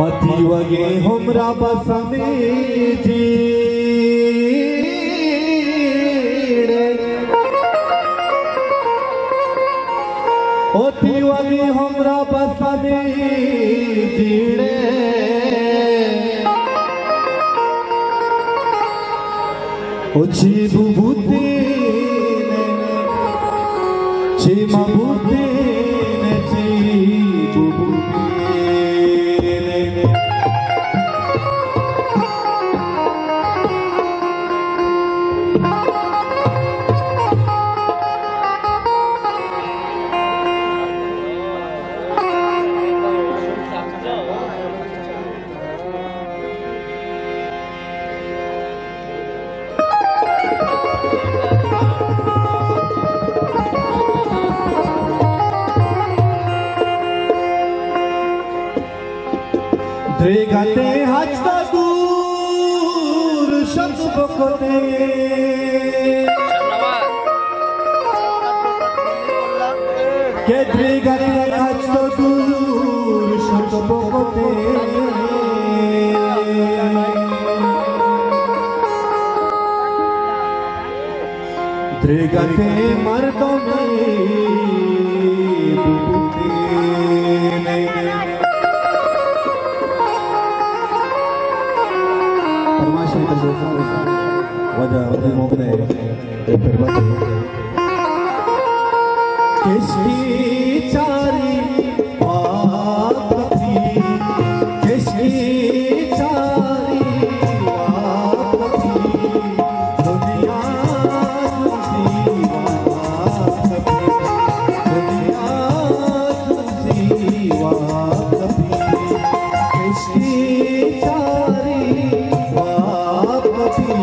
मथी वगे हमरा बसमे जीड़े ओथी वगे हमरा बसमे जीड़े ओछी बुबुते ची मबुते ची बुबुते द्रेगाते हजता दूर शब्द बकोते के द्रेगाते हजता दूर शब्द बकोते द्रेगाते मर्दों में बुबुते वजह मोगने फिर किसकी चारी बात थी किसकी चारी बात थी दुनिया तुमसी बात थी दुनिया तुमसी बात थी किसकी चारी बात थी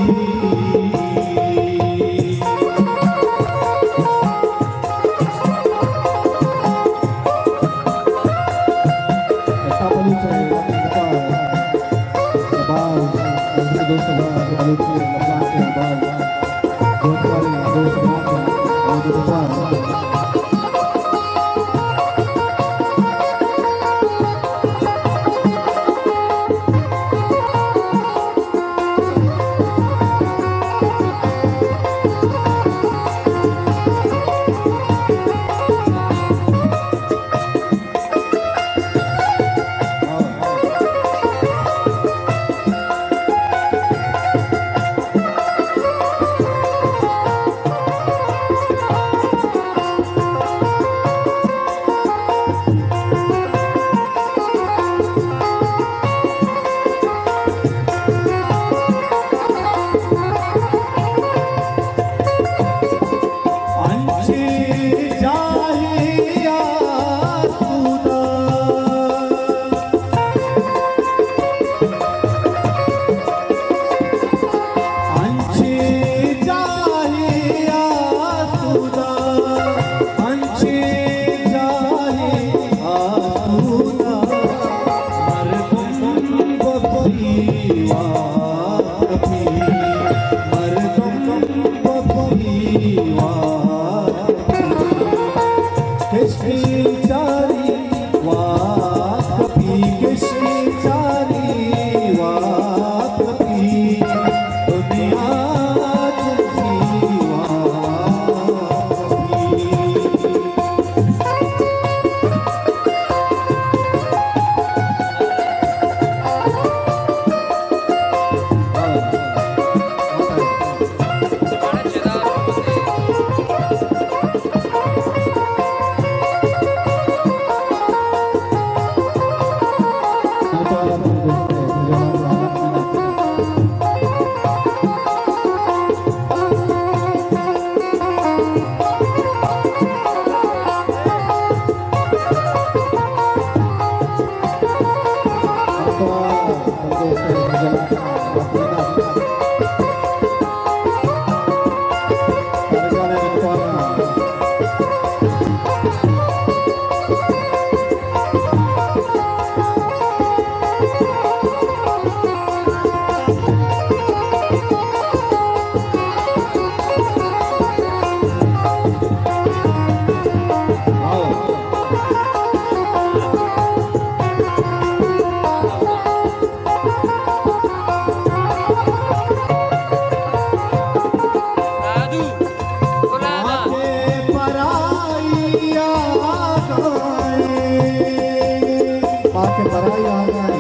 के पराई आ गए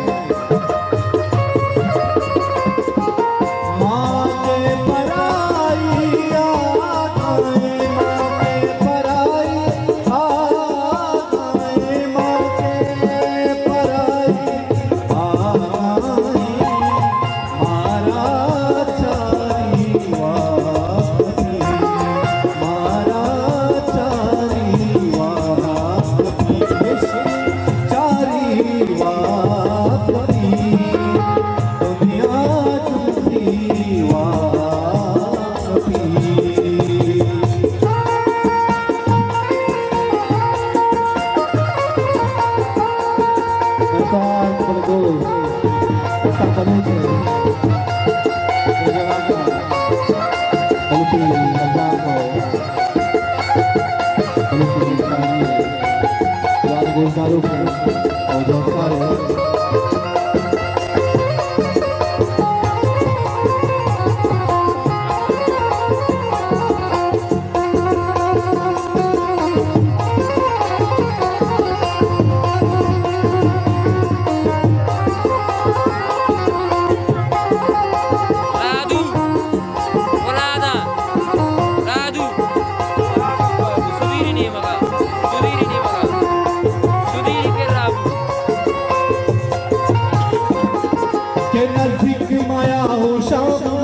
माँ के पराई आ गए माँ के पराई आ गए माँ के पराई आ गए मारा चारी वापी मारा चारी वापी चारी वापी दुनिया तुमसी वापी सरकार पर दो ऐसा करने से जगह का बल्कि सरकार को बल्कि गुजारों को और जोकार है Radu, Olada, Radu, Sudiri ni maka, Sudiri ke Rabu. के नजदीक माया हो शाम